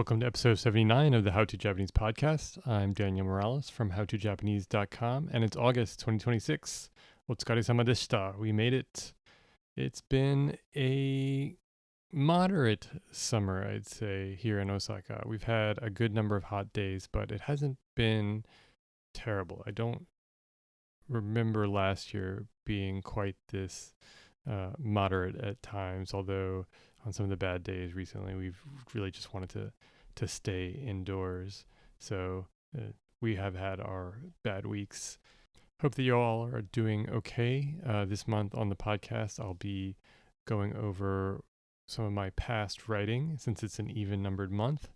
Welcome to episode 79 of the How to Japanese podcast. I'm Daniel Morales from howtojapanese.com, and it's August 2026. Otsukaresama deshita. We made it. It's been a moderate summer, I'd say, here in Osaka. We've had a good number of hot days, but it hasn't been terrible. I don't remember last year being quite this moderate at times, although on some of the bad days recently, we've really just wanted to stay indoors. So we have had our bad weeks. Hope that you all are doing okay. This month on the podcast, I'll be going over some of my past writing since it's an even numbered month.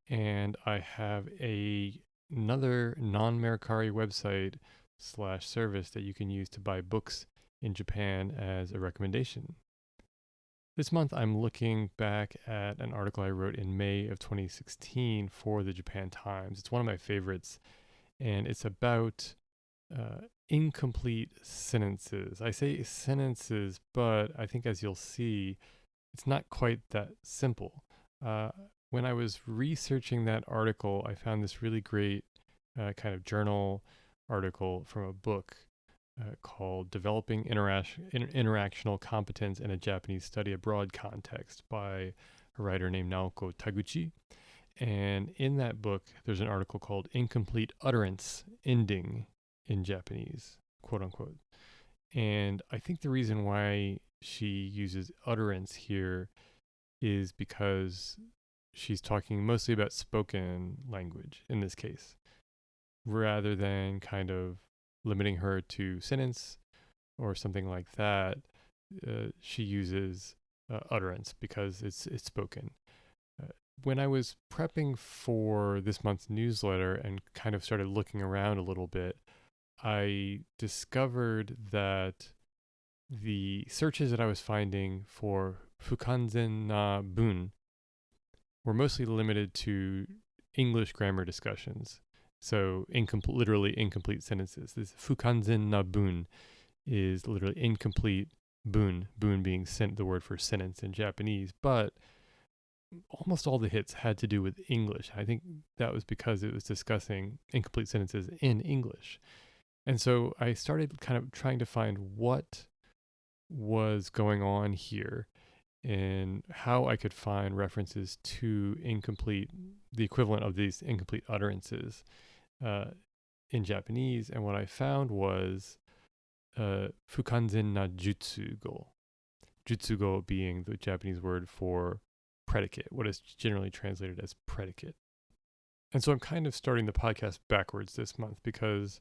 And I have another non-Mercari website / service that you can use to buy books in Japan as a recommendation. This month, I'm looking back at an article I wrote in May of 2016 for the Japan Times. It's one of my favorites, and it's about incomplete sentences. I say sentences, but I think as you'll see, it's not quite that simple. When I was researching that article, I found this really great kind of journal article from a book called Developing Interactional Competence in a Japanese Study Abroad Context by a writer named Naoko Taguchi. And in that book, there's an article called Incomplete Utterance Ending in Japanese, quote unquote. And I think the reason why she uses utterance here is because she's talking mostly about spoken language in this case, rather than kind of limiting her to sentence or something like that. She uses utterance because it's spoken. When I was prepping for this month's newsletter and kind of started looking around a little bit, I discovered that the searches that I was finding for fukanzen na bun were mostly limited to English grammar discussions. So literally incomplete sentences. This fukanzen na bun is literally incomplete bun being the word for sentence in Japanese, but almost all the hits had to do with English. I think that was because it was discussing incomplete sentences in English. And so I started kind of trying to find what was going on here and how I could find references to the equivalent of these incomplete utterances in Japanese. And what I found was fukanzen na jutsugo. Jutsugo being the Japanese word for predicate, what is generally translated as predicate. And so I'm kind of starting the podcast backwards this month because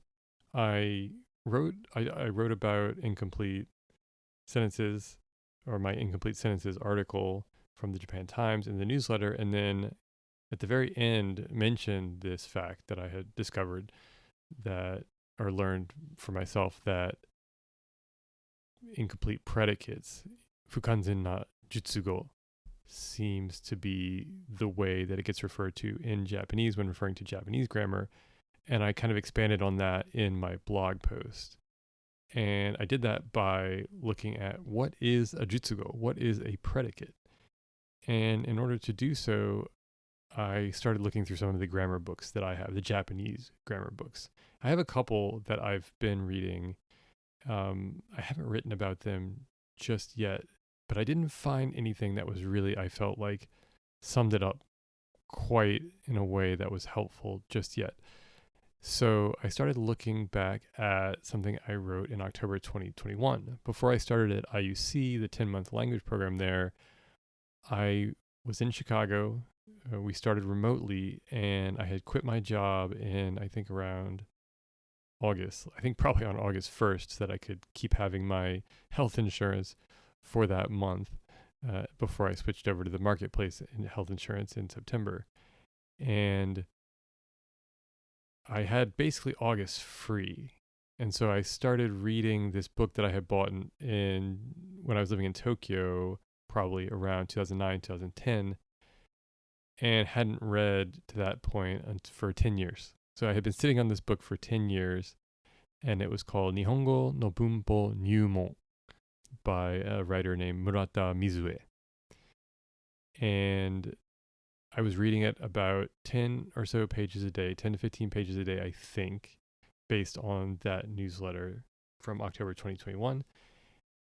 I wrote about incomplete sentences, or my incomplete sentences article from the Japan Times in the newsletter, and then at the very end mentioned this fact that I had discovered or learned for myself, that incomplete predicates, fukanzen na jutsugo, seems to be the way that it gets referred to in Japanese when referring to Japanese grammar. And I kind of expanded on that in my blog post. And I did that by looking at what is a jutsugo, what is a predicate. And in order to do so, I started looking through some of the grammar books that I have, the Japanese grammar books. I have a couple that I've been reading. I haven't written about them just yet, but I didn't find anything that was really, I felt like, summed it up quite in a way that was helpful just yet. So I started looking back at something I wrote in October 2021. Before I started at IUC, the 10-month language program there, I was in Chicago. We started remotely, and I had quit my job in, I think, around August. I think probably on August 1st, so that I could keep having my health insurance for that month before I switched over to the marketplace in health insurance in September. And I had basically August free. And so I started reading this book that I had bought when I was living in Tokyo, probably around 2009, 2010, and hadn't read to that point for 10 years. So I had been sitting on this book for 10 years, and it was called Nihongo no Bunpo Nyumon by a writer named Murata Mizue. And I was reading it about 10 or so pages a day, 10 to 15 pages a day, I think, based on that newsletter from October 2021.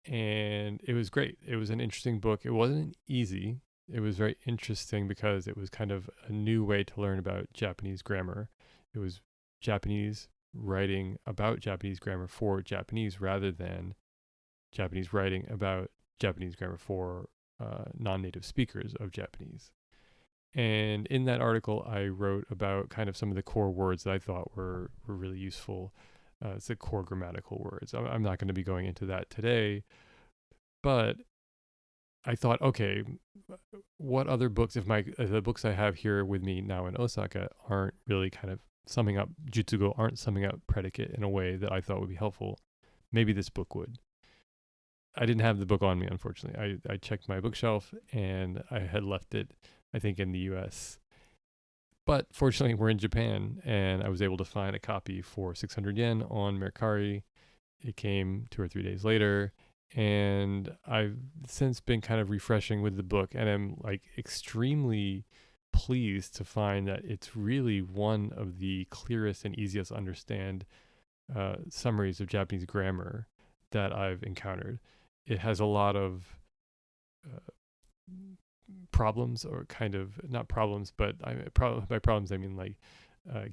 And it was great. It was an interesting book. It wasn't easy. It was very interesting because it was kind of a new way to learn about Japanese grammar. It was Japanese writing about Japanese grammar for Japanese rather than Japanese writing about Japanese grammar for non native speakers of Japanese. And in that article, I wrote about kind of some of the core words that I thought were really useful. It's the core grammatical words. I'm not going to be going into that today, but I thought, okay, what other books, if the books I have here with me now in Osaka aren't really kind of summing up jutsugo, aren't summing up predicate in a way that I thought would be helpful, maybe this book would. I didn't have the book on me, unfortunately. I checked my bookshelf and I had left it, I think, in the US. But fortunately, we're in Japan and I was able to find a copy for 600 yen on Mercari. It came 2 or 3 days later. And I've since been kind of refreshing with the book and I'm like extremely pleased to find that it's really one of the clearest and easiest to understand summaries of Japanese grammar that I've encountered. It has a lot of uh, problems, or kind of not problems, but by problems I mean like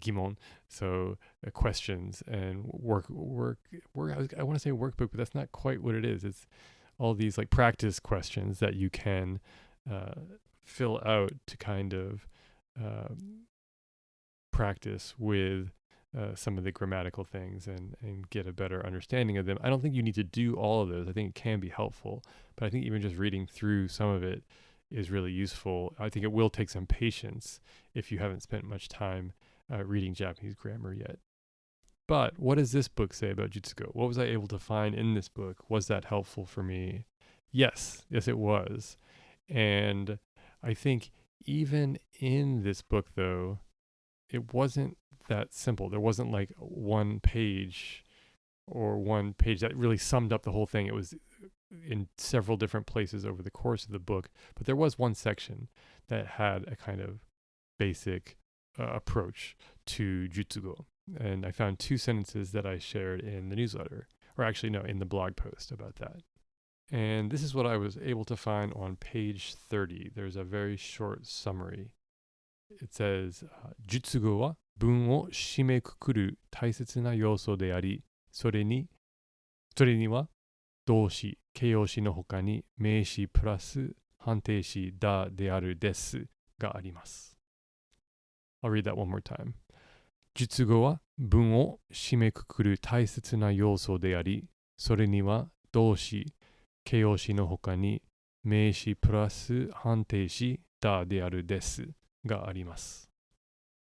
gimon, so questions and work. I want to say workbook, but that's not quite what it is. It's all these like practice questions that you can uh, fill out to kind of practice with some of the grammatical things and get a better understanding of them. I don't think you need to do all of those. I think it can be helpful, but I think even just reading through some of it is really useful. I think it will take some patience if you haven't spent much time reading Japanese grammar yet. But what does this book say about Jutsugo? What was I able to find in this book? Was that helpful for me? Yes, it was. And I think even in this book, though, it wasn't that simple. There wasn't like one page that really summed up the whole thing. It was in several different places over the course of the book, but there was one section that had a kind of basic approach to jutsugo. And I found 2 sentences that I shared in the newsletter, or actually, no, in the blog post about that. And this is what I was able to find on page 30. There's a very short summary. It says, 述語は文を締めくくる大切な要素であり、それには動詞、形容詞の他に名詞プラス判定詞だであるですがあります。I'll read that one more time. 述語は文を締めくくる大切な要素であり、それには動詞、形容詞の他に名詞プラス判定詞だであるですがあります。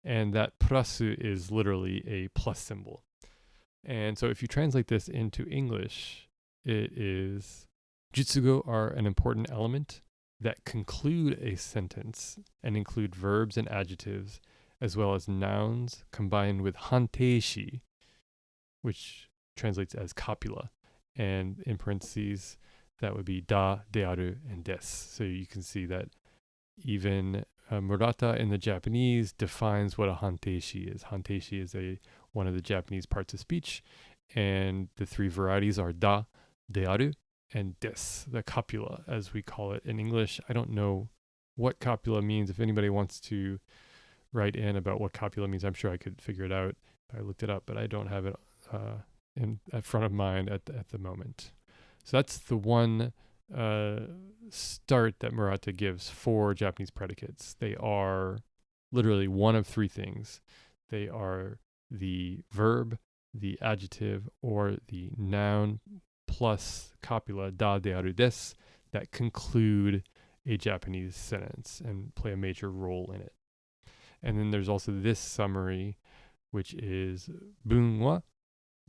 And that plus is literally a plus symbol. And so if you translate this into English, it is jutsugo are an important element that conclude a sentence and include verbs and adjectives, as well as nouns combined with hanteishi, which translates as copula. And in parentheses, that would be da, dearu, and des. So you can see that even Murata in the Japanese defines what a hanteishi is. Hanteishi is one of the Japanese parts of speech, and the 3 varieties are da, dearu, and des, the copula, as we call it in English. I don't know what copula means. If anybody wants to write in about what copula means, I'm sure I could figure it out if I looked it up, but I don't have it in front of mind at the moment. So that's the one start that Murata gives for Japanese predicates. They are literally one of 3 things. They are the verb, the adjective, or the noun plus copula da de aru des that conclude a Japanese sentence and play a major role in it. And then there's also this summary, which is 文は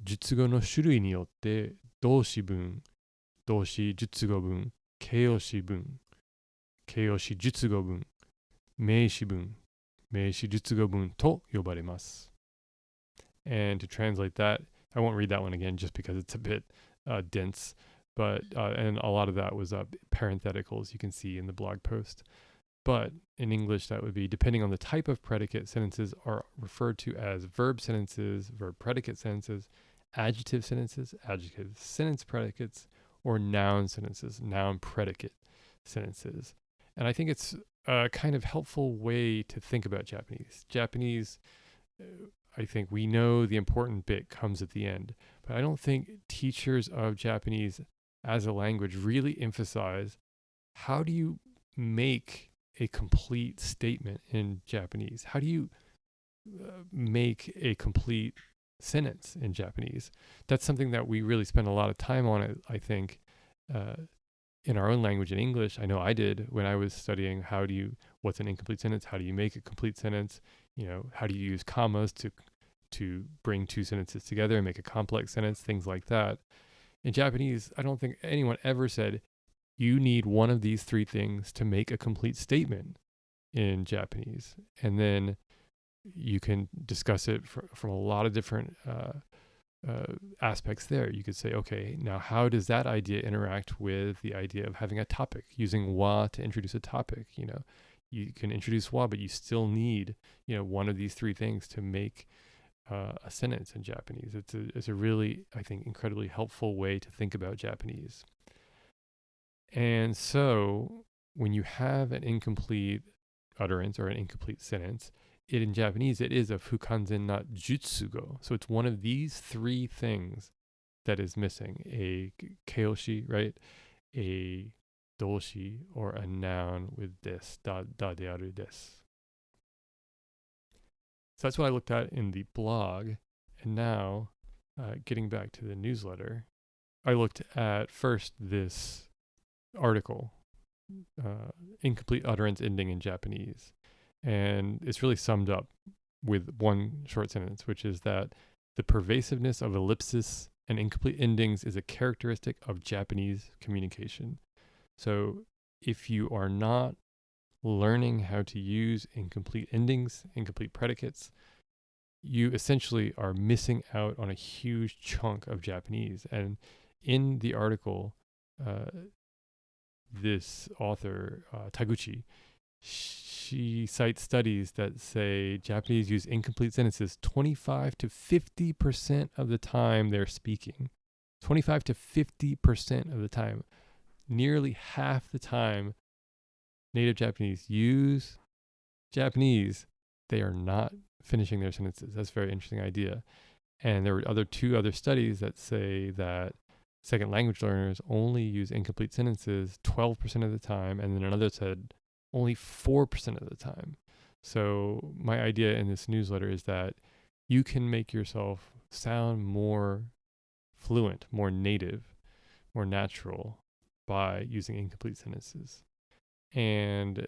述語の種類によって動詞文、動詞述語文、形容詞文、形容詞述語文、名詞文、名詞述語文と呼ばれます。And to translate that, I won't read that one again just because it's a bit dense, but and a lot of that was parentheticals you can see in the blog post. But in English, that would be, depending on the type of predicate, sentences are referred to as verb sentences, verb predicate sentences, adjective sentences, adjective sentence predicates, or noun sentences, noun predicate sentences. And I think it's a kind of helpful way to think about Japanese. Japanese, I think we know the important bit comes at the end, but I don't think teachers of Japanese as a language really emphasize how do you make a complete statement in Japanese? How do you make a complete sentence in Japanese? That's something that we really spend a lot of time on, I think, uh, in our own language in English. I know I did when I was studying what's an incomplete sentence? How do you make a complete sentence? How do you use commas to bring two sentences together and make a complex sentence? Things like that. In Japanese, I don't think anyone ever said, you need one of these three things to make a complete statement in Japanese. And then you can discuss it from a lot of different aspects there. You could say, okay, now how does that idea interact with the idea of having a topic, using wa to introduce a topic? You can introduce wa, but you still need, one of these three things to make a sentence in Japanese. It's a really, I think, incredibly helpful way to think about Japanese. And so when you have an incomplete utterance or an incomplete sentence, in Japanese, it is a fukanzen na jutsugo. So it's one of these three things that is missing: a keoshi, right? A doshi, or a noun with this, da de aru desu. So that's what I looked at in the blog. And now, getting back to the newsletter, I looked at first this article, incomplete utterance ending in Japanese. And it's really summed up with one short sentence, which is that the pervasiveness of ellipsis and incomplete endings is a characteristic of Japanese communication. So if you are not learning how to use incomplete endings, incomplete predicates, you essentially are missing out on a huge chunk of Japanese. And in the article, this author, Taguchi, she cites studies that say Japanese use incomplete sentences 25 to 50% of the time they're speaking. 25 to 50% of the time. Nearly half the time native Japanese use Japanese, they are not finishing their sentences. That's a very interesting idea. And there were two other studies that say that second language learners only use incomplete sentences 12% of the time, and then another said only 4% of the time. So my idea in this newsletter is that you can make yourself sound more fluent, more native, more natural by using incomplete sentences. And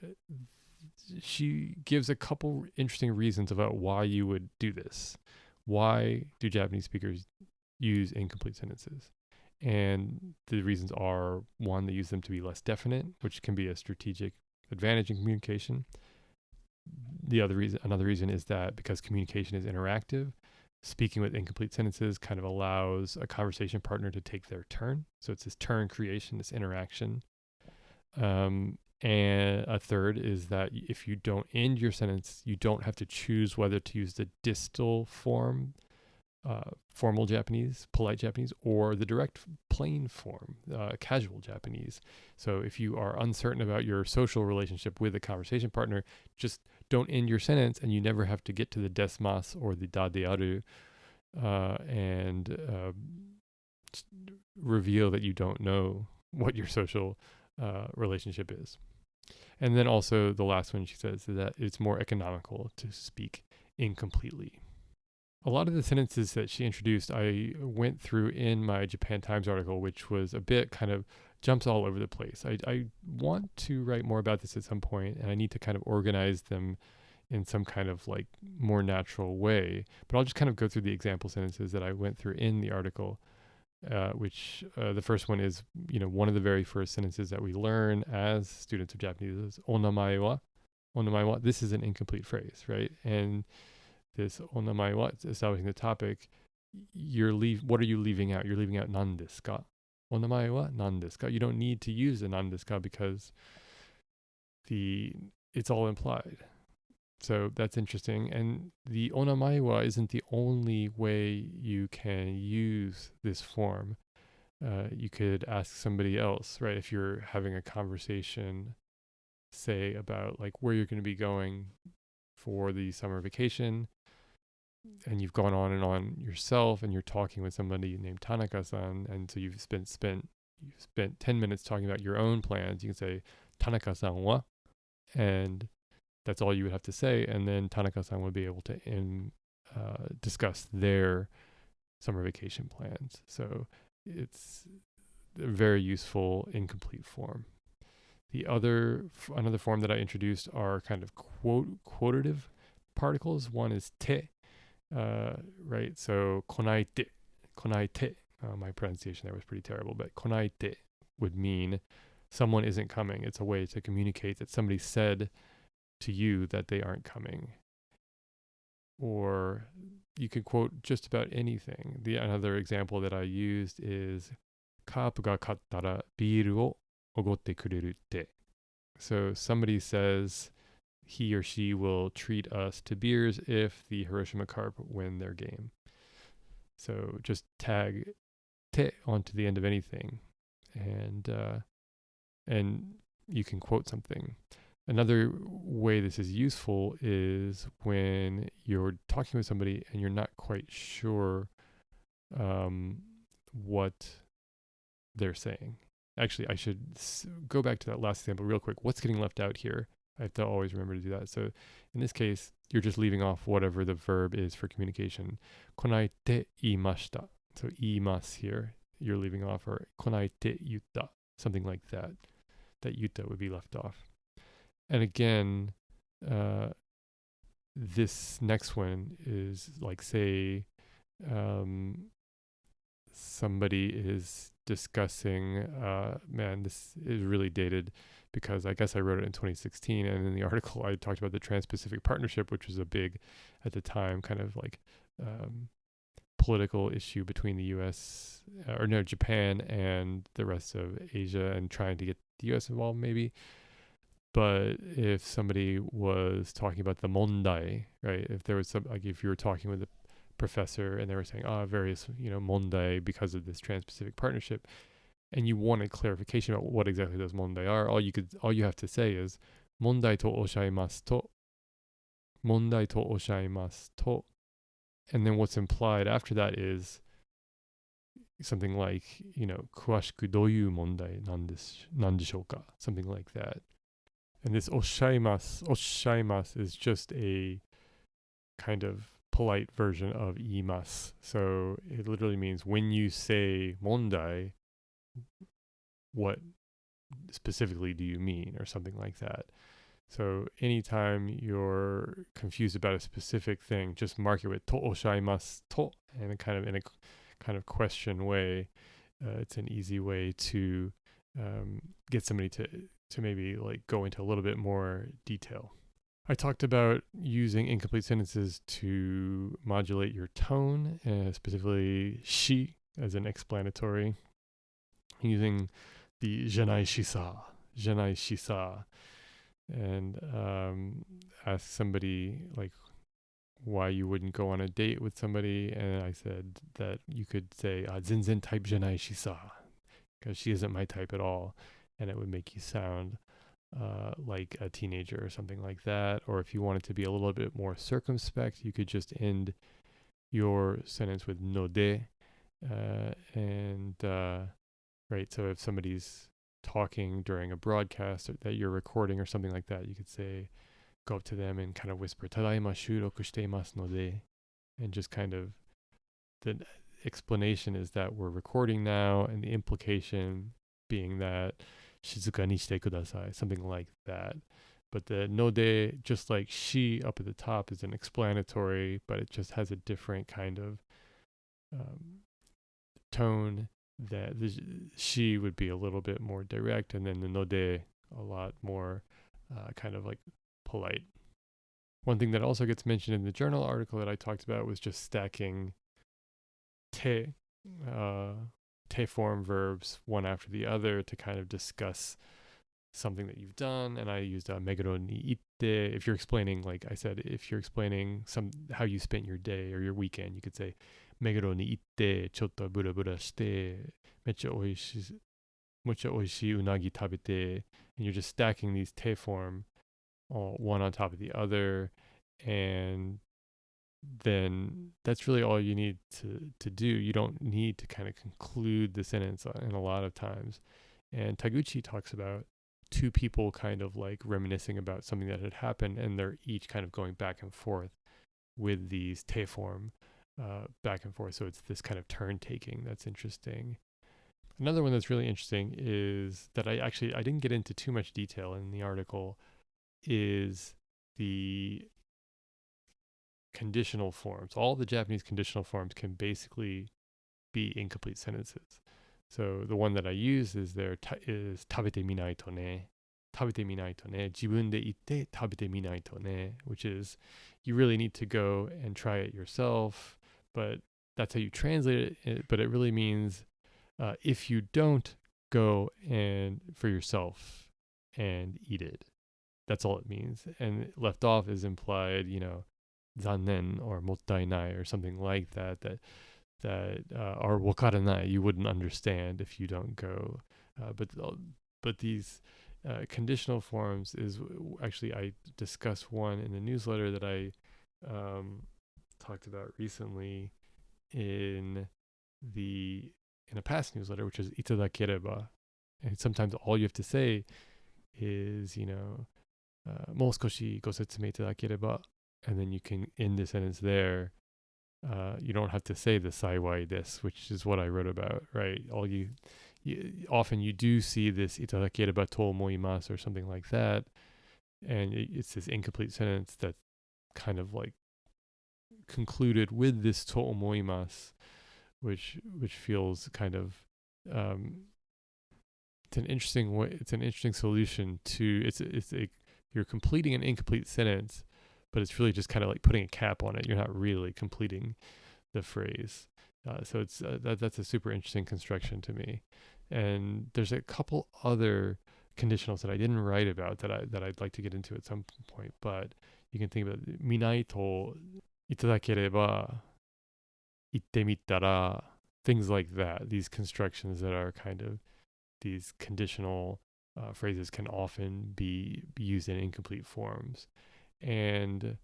she gives a couple interesting reasons about why you would do this. Why do Japanese speakers use incomplete sentences? And the reasons are, one, they use them to be less definite, which can be a strategic advantage in communication. Another reason is that because communication is interactive, speaking with incomplete sentences kind of allows a conversation partner to take their turn. So it's this turn creation, this interaction. And a third is that if you don't end your sentence, you don't have to choose whether to use the distal form, formal Japanese, polite Japanese, or the direct plain form, casual Japanese. So if you are uncertain about your social relationship with a conversation partner, just don't end your sentence, and you never have to get to the desmas or the da de aru and reveal that you don't know what your social relationship is. And then also the last one she says is that it's more economical to speak incompletely. A lot of the sentences that she introduced, I went through in my Japan Times article, which was a bit kind of jumps all over the place. I want to write more about this at some point, and I need to kind of organize them in some kind of like more natural way. But I'll just kind of go through the example sentences that I went through in the article, which the first one is, one of the very first sentences that we learn as students of Japanese is onamae wa. Onamae wa. This is an incomplete phrase, right? And this onamae wa, establishing the topic, what are you leaving out? You're leaving out nan desu ka. Onamae wa nan desu ka. You don't need to use the nan desu ka because the it's all implied. So that's interesting. And the onamae wa isn't the only way you can use this form. You could ask somebody else, right? If you're having a conversation, say about like where you're going to be going for the summer vacation, and you've gone on and on yourself, and you're talking with somebody named Tanaka-san, and so you've spent 10 minutes talking about your own plans. You can say Tanaka-san wa, and that's all you would have to say, and then Tanaka-san would be able to discuss their summer vacation plans. So it's a very useful incomplete form. Another form that I introduced are kind of quotative particles. One is te, right? So konaite. My pronunciation there was pretty terrible, but konaite would mean someone isn't coming. It's a way to communicate that somebody said to you that they aren't coming. Or you could quote just about anything. Another example that I used is kapu ga kattara biiru o ogotte kureru te. So somebody says he or she will treat us to beers if the Hiroshima Carp win their game. So just tag te onto the end of anything, and you can quote something. Another way this is useful is when you're talking with somebody and you're not quite sure what they're saying. Actually, I should go back to that last example real quick. What's getting left out here? I have to always remember to do that. So in this case, you're just leaving off whatever the verb is for communication. Konaite iimashita. So iimasu here, you're leaving off, or konaite yutta, something like that. That yutta would be left off. And again, this next one is like, say, somebody is discussing, man, this is really dated because I guess I wrote it in 2016. And in the article, I talked about the Trans Pacific Partnership, which was a big, at the time, kind of like political issue between the US, Japan and the rest of Asia, and trying to get the US involved, maybe. But if somebody was talking about the mondai, right? If there was if you were talking with a professor and they were saying, various, mondai because of this Trans-Pacific Partnership, and you wanted clarification about what exactly those mondai are, all you have to say is mondai to oshaimasu to, and then what's implied after that is something like, kuwashiku doyu mondai nandeshouka, something like that. And this oshaimasu is just a kind of polite version of imasu. So it literally means when you say mondai, what specifically do you mean, or something like that. So anytime you're confused about a specific thing, just mark it with to oshaimasu to, and in a kind of question way. It's an easy way to get somebody to maybe like go into a little bit more detail. I talked about using incomplete sentences to modulate your tone, specifically shi as an explanatory, using the janai shisa, and ask somebody like why you wouldn't go on a date with somebody, and I said that you could say zenzen type janai shisa, because she isn't my type at all, and it would make you sound like a teenager or something like that. Or if you wanted to be a little bit more circumspect, you could just end your sentence with node, right. So if somebody's talking during a broadcast that you're recording or something like that, you could say, go up to them and kind of whisper "Tadaima shuroku shiteimasu node," and just kind of, the explanation is that we're recording now, and the implication being that shizuka ni shite kudasai, something like that. But the node, just like shi up at the top, is an explanatory, but it just has a different kind of tone. That the shi would be a little bit more direct, and then the node a lot more kind of like polite. One thing that also gets mentioned in the journal article that I talked about was just stacking te form verbs one after the other to kind of discuss something that you've done, and I used meguro ni itte. If you're explaining, like I said, if you're explaining how you spent your day or your weekend, you could say meguro ni itte chotto bura bura shite mecha oishii mucha oishii unagi tabete, and you're just stacking these te form all one on top of the other, and then that's really all you need to do. You don't need to kind of conclude the sentence in a lot of times. And Taguchi talks about two people kind of like reminiscing about something that had happened, and they're each kind of going back and forth with these te form back and forth. So it's this kind of turn taking that's interesting. Another one that's really interesting is that I didn't get into too much detail in the article is the conditional forms. All the Japanese conditional forms can basically be incomplete sentences. So the one that I use is is tabete minai to ne. Tabete minai to ne. Jibun de itte tabete minai to ne, which is you really need to go and try it yourself, but that's how you translate it. But it really means if you don't go and for yourself and eat it. That's all it means. And left off is implied, zannen or mottainai or something like that are wakaranai, you wouldn't understand if you don't go. But these conditional forms is actually, I discussed one in the newsletter that I talked about recently in the in a past newsletter, which is itadakereba. And sometimes all you have to say is, もう少しご説明いただければ, and then you can end the sentence there. You don't have to say the saiwai this, which is what I wrote about, right? Often you do see this itadakereba to omoimasu or something like that, and it's this incomplete sentence that's kind of like concluded with this to omoimasu, which feels kind of it's an interesting way. It's an interesting solution to you're completing an incomplete sentence, but it's really just kind of like putting a cap on it. You're not really completing the phrase. So it's that's a super interesting construction to me. And there's a couple other conditionals that I didn't write about that I'd like to get into at some point. But you can think about minai to itadakereba, itte mitara, things like that. These constructions that are kind of these conditional phrases can often be used in incomplete forms. And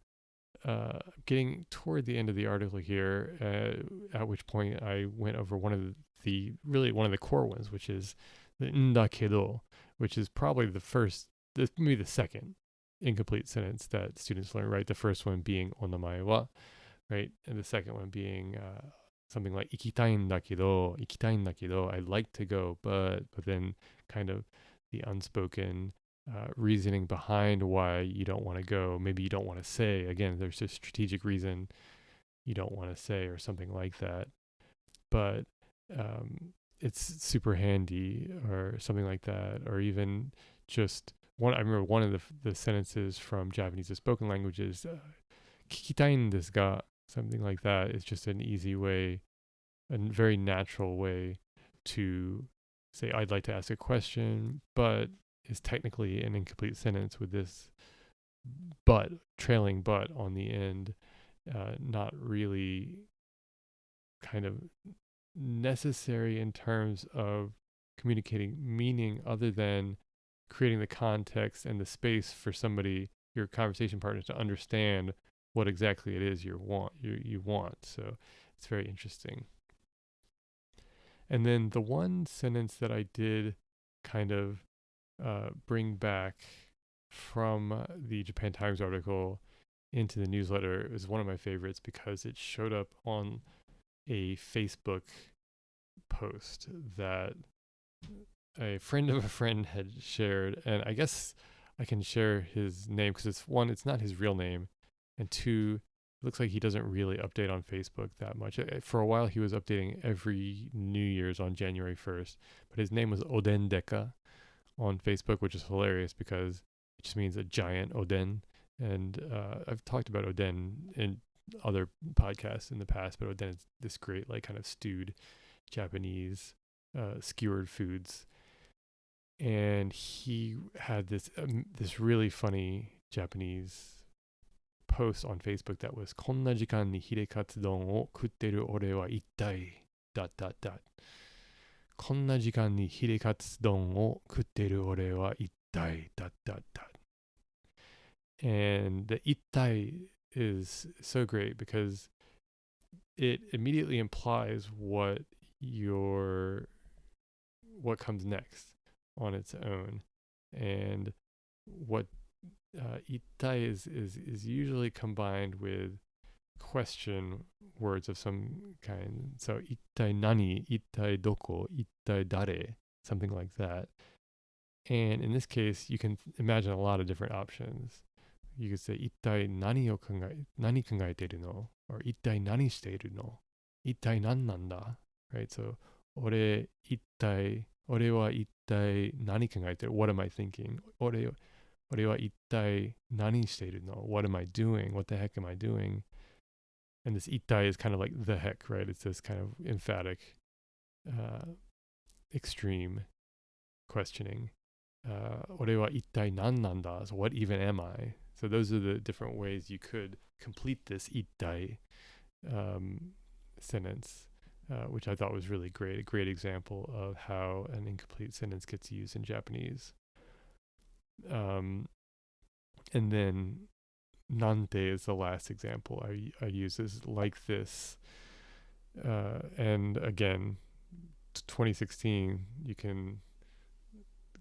getting toward the end of the article here, at which point I went over one of the core ones, which is the ndakedo, which is probably maybe the second incomplete sentence that students learn, right? The first one being onamae wa, right? And the second one being something like ikitai n dakedo, I'd like to go, but then kind of the unspoken reasoning behind why you don't want to go. Maybe you don't want to say. Again, there's a strategic reason you don't want to say or something like that. But it's super handy or something like that. Or even just I remember one of the sentences from Japanese, the spoken language is kikitai desu ga, something like that. It's just an easy way, a very natural way to say, I'd like to ask a question, but is technically an incomplete sentence with this but, trailing but on the end, not really kind of necessary in terms of communicating meaning other than creating the context and the space for somebody, your conversation partner, to understand what exactly it is you want. So it's very interesting. And then the one sentence that I did kind of bring back from the Japan Times article into the newsletter is one of my favorites because it showed up on a Facebook post that a friend of a friend had shared. And I guess I can share his name because it's not his real name, and two, it looks like he doesn't really update on Facebook that much. For a while, he was updating every New Year's on January 1st, but his name was Oden Deka on Facebook, which is hilarious because it just means a giant oden. And I've talked about oden in other podcasts in the past, but oden is this great, like, kind of stewed Japanese skewered foods. And he had this really funny Japanese post on Facebook that was こんな時間にヒレカツ丼を食ってる俺は一体だだだこんな時間にヒレカツ丼を食ってる俺は一体だだだ And the ittai is so great because it immediately implies what comes next on its own, and what ittai is usually combined with question words of some kind. So ittai nani, ittai doko, ittai dare, something like that. And in this case, you can imagine a lot of different options. You could say 一体何考えているの or 一体何しているの一体何なんだ right? So 俺は一体何考えてる what am I thinking? 俺は一体何しているの what am I doing? What the heck am I doing? And this 一体 is kind of like the heck, right? It's this kind of emphatic, extreme questioning. 俺は一体何なんだ So what even am I? So those are the different ways you could complete this ittai sentence, which I thought was really great. A great example of how an incomplete sentence gets used in Japanese. And then nante is the last example I use is like this. And again, 2016, you can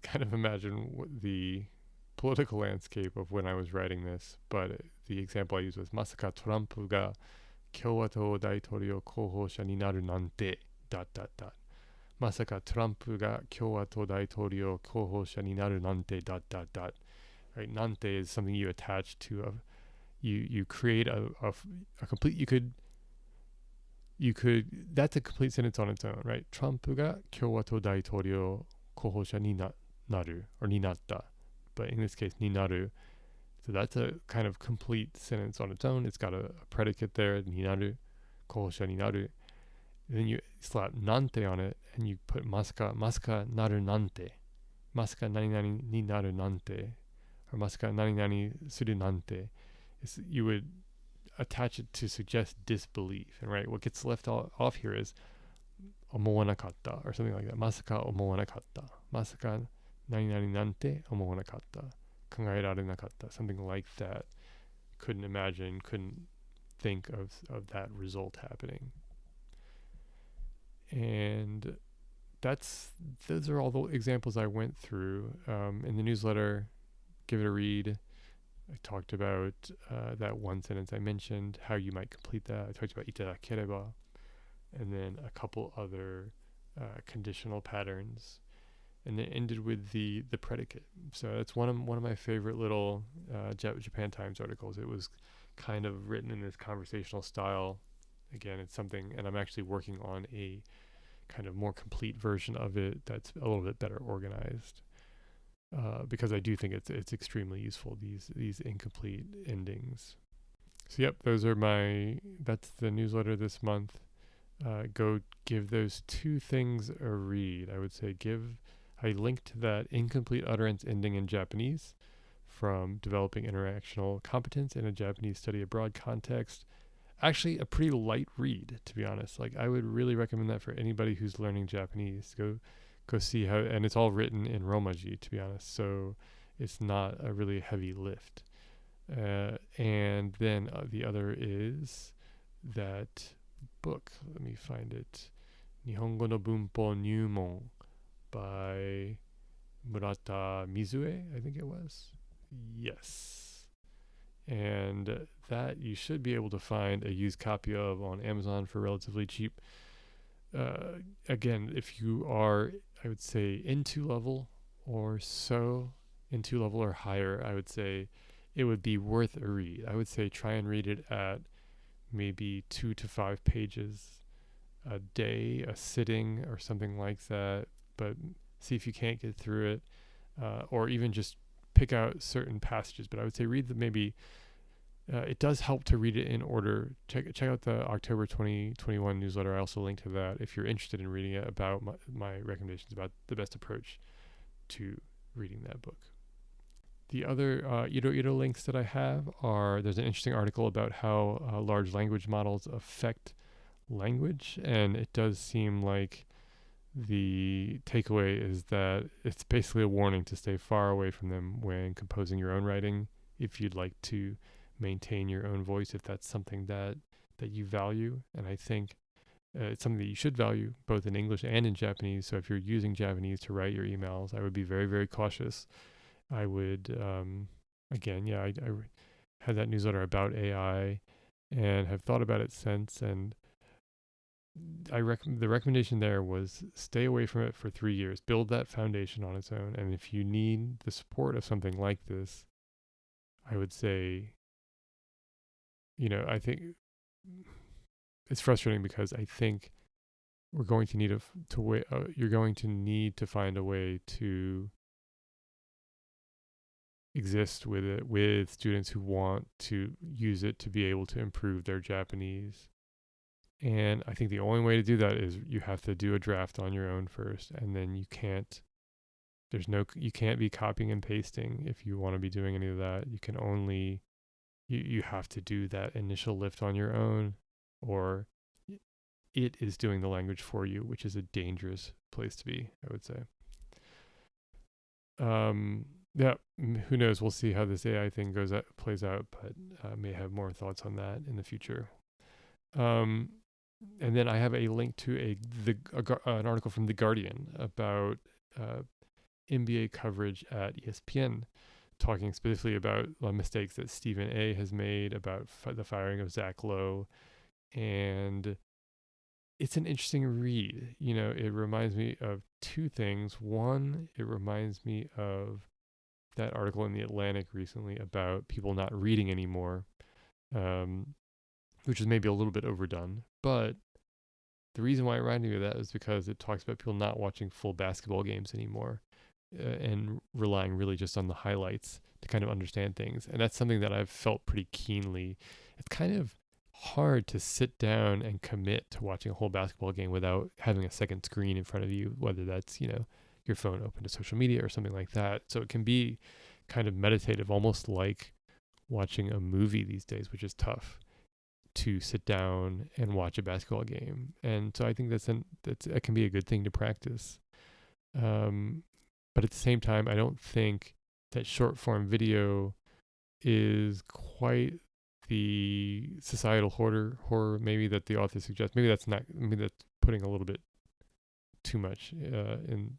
kind of imagine what the political landscape of when I was writing this, but the example I used was まさかトランプが共和党大統領候補者になるなんてまさかトランプが共和党大統領候補者になるなんて right? Nante is something you attach to you create a complete you could that's a complete sentence on its own, right? トランプが共和党大統領候補者になる or になった but in this case, になる. So that's a kind of complete sentence on its own. It's got a predicate there, になる, 候補者になる. Then you slap なんて on it, and you put まさかなるなんて. まさか何々になるなんて. Or まさか何々するなんて. You would attach it to suggest disbelief. And right, what gets left off here is 思わなかった or something like that. まさか思わなかった. まさか何々なんて思わなかった。考えられなかった。Something like that. Couldn't imagine, couldn't think of that result happening. And those are all the examples I went through. In the newsletter, give it a read. I talked about that one sentence I mentioned, how you might complete that. I talked about itadakereba, and then a couple other conditional patterns, and it ended with the predicate. So that's one of my favorite little Japan Times articles. It was kind of written in this conversational style. Again, it's something, and I'm actually working on a kind of more complete version of it that's a little bit better organized, because I do think it's extremely useful, these incomplete endings. So yep, that's the newsletter this month. Go give those two things a read. I would say I linked that incomplete utterance ending in Japanese from Developing Interactional Competence in a Japanese Study Abroad Context. Actually, a pretty light read, to be honest. Like, I would really recommend that for anybody who's learning Japanese. Go see how, and it's all written in Romaji, to be honest. So it's not a really heavy lift. And then the other is that book. Let me find it. Nihongo no Bunpo Nyumon by Murata Mizue, I think it was. Yes. And that you should be able to find a used copy of on Amazon for relatively cheap. Again, if you are, I would say, into level or higher, I would say it would be worth a read. I would say try and read it at maybe 2 to 5 pages a day, a sitting or something like that. But see if you can't get through it, or even just pick out certain passages. But I would say read it does help to read it in order. Check out the October 2021 newsletter. I also linked to that if you're interested in reading it, about my recommendations about the best approach to reading that book. The other Ito links that I have are, there's an interesting article about how large language models affect language, and it does seem like the takeaway is that it's basically a warning to stay far away from them when composing your own writing, if you'd like to maintain your own voice, if that's something that you value. And I think it's something that you should value both in English and in Japanese. So if you're using Japanese to write your emails, I would be very, very cautious. I would, again, yeah, I had that newsletter about AI and have thought about it since. And the recommendation there was stay away from it for 3 years, build that foundation on its own. And if you need the support of something like this, I would say, I think it's frustrating because I think we're going to need to wait. You're going to need to find a way to exist with it, with students who want to use it to be able to improve their Japanese. And I think the only way to do that is you have to do a draft on your own first, and then you can't be copying and pasting if you want to be doing any of that. You can only you have to do that initial lift on your own, or it is doing the language for you, which is a dangerous place to be, I would say. Yeah, who knows? We'll see how this AI thing plays out, but may have more thoughts on that in the future. And then I have a link to an article from The Guardian about NBA coverage at ESPN, talking specifically about the mistakes that Stephen A. has made about the firing of Zach Lowe. And it's an interesting read. It reminds me of two things. One, it reminds me of that article in The Atlantic recently about people not reading anymore, which is maybe a little bit overdone. But the reason why it reminded me of that is because it talks about people not watching full basketball games anymore and relying really just on the highlights to kind of understand things. And that's something that I've felt pretty keenly. It's kind of hard to sit down and commit to watching a whole basketball game without having a second screen in front of you, whether that's, your phone open to social media or something like that. So it can be kind of meditative, almost like watching a movie these days, which is tough to sit down and watch a basketball game. And so I think that can be a good thing to practice. But at the same time, I don't think that short form video is quite the societal horror maybe that the author suggests. Maybe that's putting a little bit too much in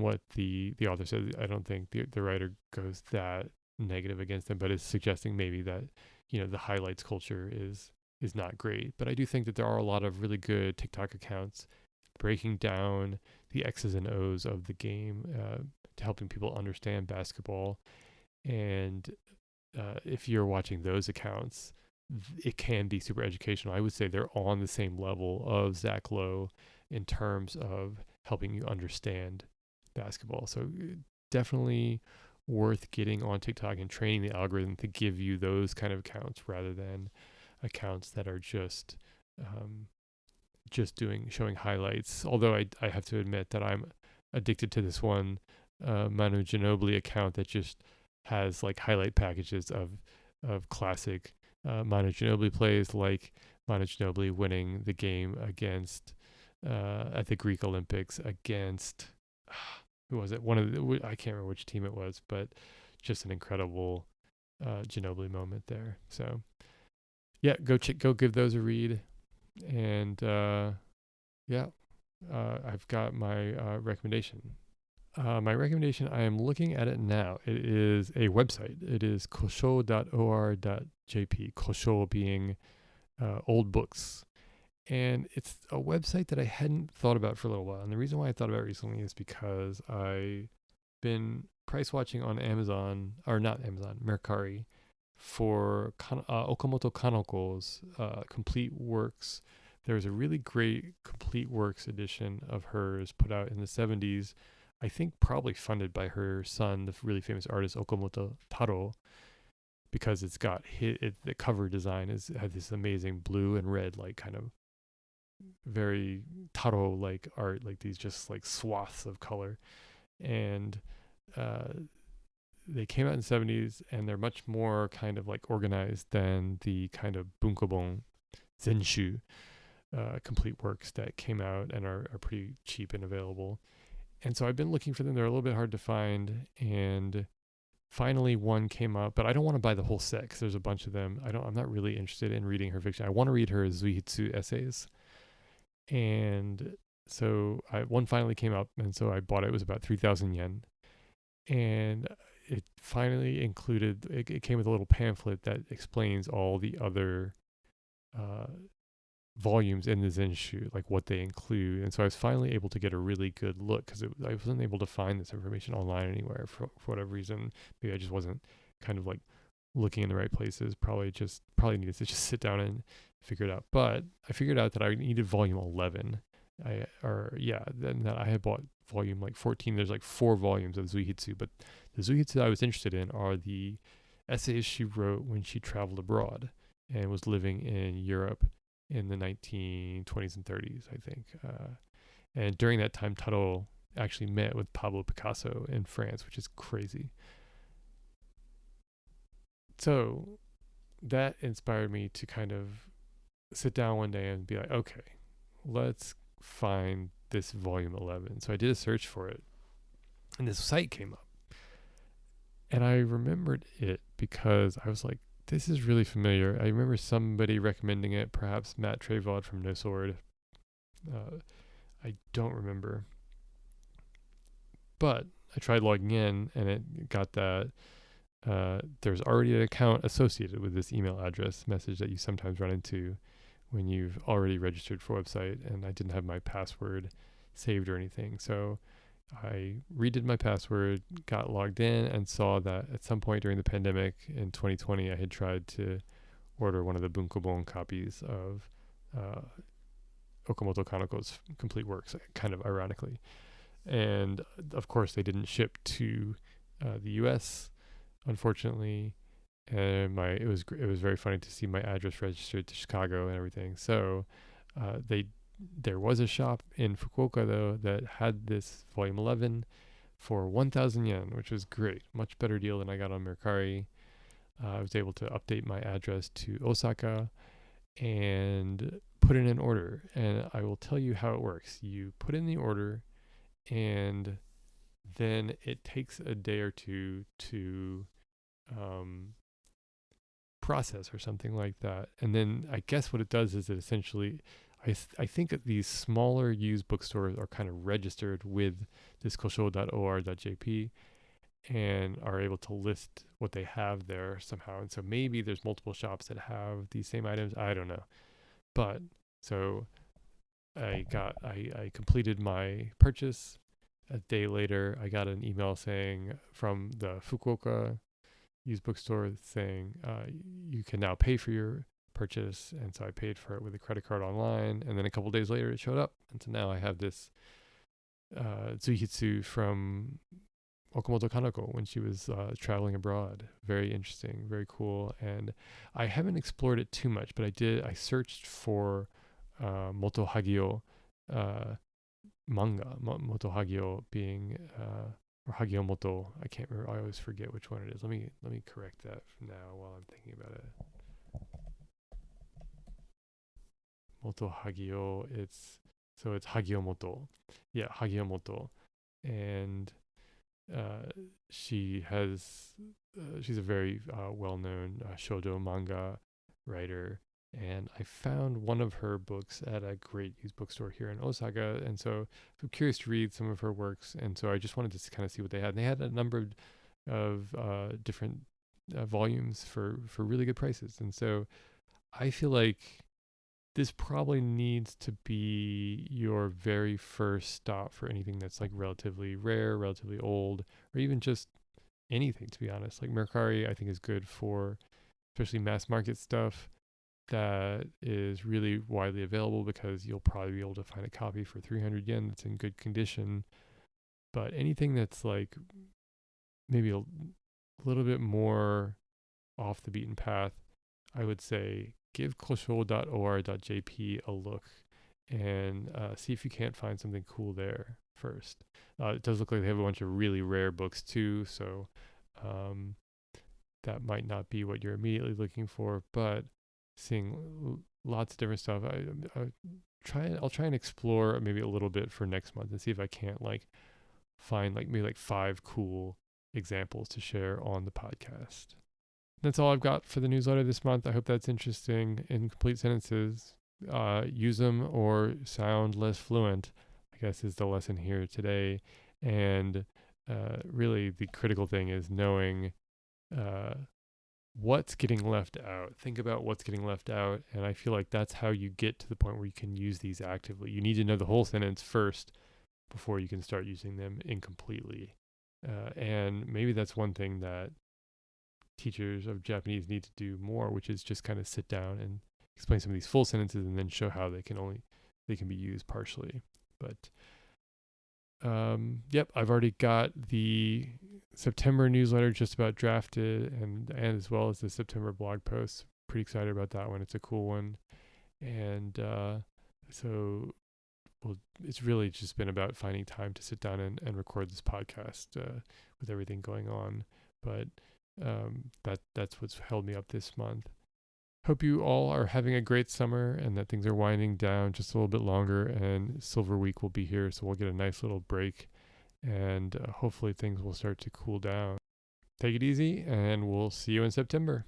what the author says. I don't think the writer goes that negative against them, but is suggesting maybe that the highlights culture is not great. But I do think that there are a lot of really good TikTok accounts breaking down the X's and O's of the game, to helping people understand basketball. And if you're watching those accounts, it can be super educational. I would say they're on the same level of Zach Lowe in terms of helping you understand basketball. So definitely worth getting on TikTok and training the algorithm to give you those kind of accounts rather than accounts that are just showing highlights. Although I have to admit that I'm addicted to this one Manu Ginobili account that just has like highlight packages of classic Manu Ginobili plays, like Manu Ginobili winning the game against at the Greek Olympics against who was it? I can't remember which team it was, but just an incredible Ginobili moment there. So yeah, go give those a read. And I've got my recommendation. My recommendation, I am looking at it now. It is a website. It is kosho.or.jp, kosho being old books. And it's a website that I hadn't thought about for a little while. And the reason why I thought about it recently is because I've been price watching on Amazon, or not Amazon, Mercari, for Okamoto Kanoko's complete works. There's a really great complete works edition of hers put out in the 70s, I think probably funded by her son, the really famous artist Okamoto Taro, because it's got the cover design has this amazing blue and red, like kind of very Taro like art, like these just like swaths of color. and uh, they came out in the 70s, and they're much more kind of like organized than the kind of bunkobon zenshu complete works that came out and are pretty cheap and available. And so I've been looking for them. They're a little bit hard to find, and finally one came up, but I don't want to buy the whole set because there's a bunch of them. I'm not really interested in reading her fiction. I want to read her Zuihitsu essays. And so one finally came up, and so I bought it. It was about 3,000 yen. And it finally included, it came with a little pamphlet that explains all the other uh, volumes in the Zenshu, like what they include. And so I was finally able to get a really good look because I wasn't able to find this information online anywhere for whatever reason. Maybe I just wasn't kind of like looking in the right places. Probably needed to just sit down and figure it out. But I figured out that I needed volume 11. Then that I had bought volume like 14. There's like 4 volumes of Zuihitsu, but the Zuihitsu I was interested in are the essays she wrote when she traveled abroad and was living in Europe in the 1920s and 30s, I think. And during that time, Taro actually met with Pablo Picasso in France, which is crazy. So that inspired me to kind of sit down one day and be like, okay, let's find this volume 11. So I did a search for it, and this site came up. And I remembered it because I was like, this is really familiar. I remember somebody recommending it, perhaps Matt Trevod from No Sword. I don't remember. But I tried logging in, and it got that there's already an account associated with this email address message that you sometimes run into when you've already registered for a website, and I didn't have my password saved or anything. So I redid my password, got logged in, and saw that at some point during the pandemic in 2020, I had tried to order one of the bunkobon copies of Okamoto Kaneko's complete works, kind of ironically. And of course, they didn't ship to the U.S., unfortunately. And it was very funny to see my address registered to Chicago and everything. So there was a shop in Fukuoka though that had this volume 11 for 1,000 yen, which was great, much better deal than I got on Mercari. I was able to update my address to Osaka and put in an order. And I will tell you how it works. You put in the order, and then it takes a day or two to process or something like that. And then I guess what it does is it essentially, I think that these smaller used bookstores are kind of registered with this kosho.or.jp and are able to list what they have there somehow. And so maybe there's multiple shops that have these same items. I don't know. But so I completed my purchase. A day later, I got an email saying from the Fukuoka used bookstore saying you can now pay for your purchase. And so I paid for it with a credit card online. And then a couple days later, it showed up. And so now I have this Zuihitsu from Okamoto Kaneko when she was traveling abroad. Very interesting, very cool. And I haven't explored it too much, but I searched for Moto Hagio manga, Moto Hagio being or Hagio Moto. I can't remember. I always forget which one it is. Let me correct that now while I'm thinking about it. Moto Hagio. It's Hagio Moto. Yeah, Hagio Moto, and she's a very well-known shoujo manga writer. And I found one of her books at a great used bookstore here in Osaka. And so I'm curious to read some of her works. And so I just wanted to kind of see what they had. And they had a number of different volumes for really good prices. And so I feel like this probably needs to be your very first stop for anything that's like relatively rare, relatively old, or even just anything, to be honest. Like Mercari, I think is good for especially mass market stuff that is really widely available because you'll probably be able to find a copy for 300 yen that's in good condition. But anything that's like maybe a little bit more off the beaten path, I would say give kosho.or.jp a look and see if you can't find something cool there first. It does look like they have a bunch of really rare books too, so that might not be what you're immediately looking for, but seeing lots of different stuff. I'll try and explore maybe a little bit for next month and see if I can't like find like maybe like 5 cool examples to share on the podcast. That's all I've got for the newsletter this month. I hope that's interesting. Incomplete sentences, use them or sound less fluent, I guess is the lesson here today. And really the critical thing is knowing what's getting left out. Think about what's getting left out. And I feel like that's how you get to the point where you can use these actively. You need to know the whole sentence first before you can start using them incompletely. And maybe that's one thing that teachers of Japanese need to do more, which is just kind of sit down and explain some of these full sentences and then show how they can be used partially. But yep, I've already got the September newsletter just about drafted, and as well as the September blog post. Pretty excited about that one. It's a cool one, and so well, it's really just been about finding time to sit down and record this podcast with everything going on. But that's what's held me up this month. Hope you all are having a great summer and that things are winding down just a little bit longer, and Silver Week will be here, so we'll get a nice little break, and hopefully things will start to cool down. Take it easy, and we'll see you in September.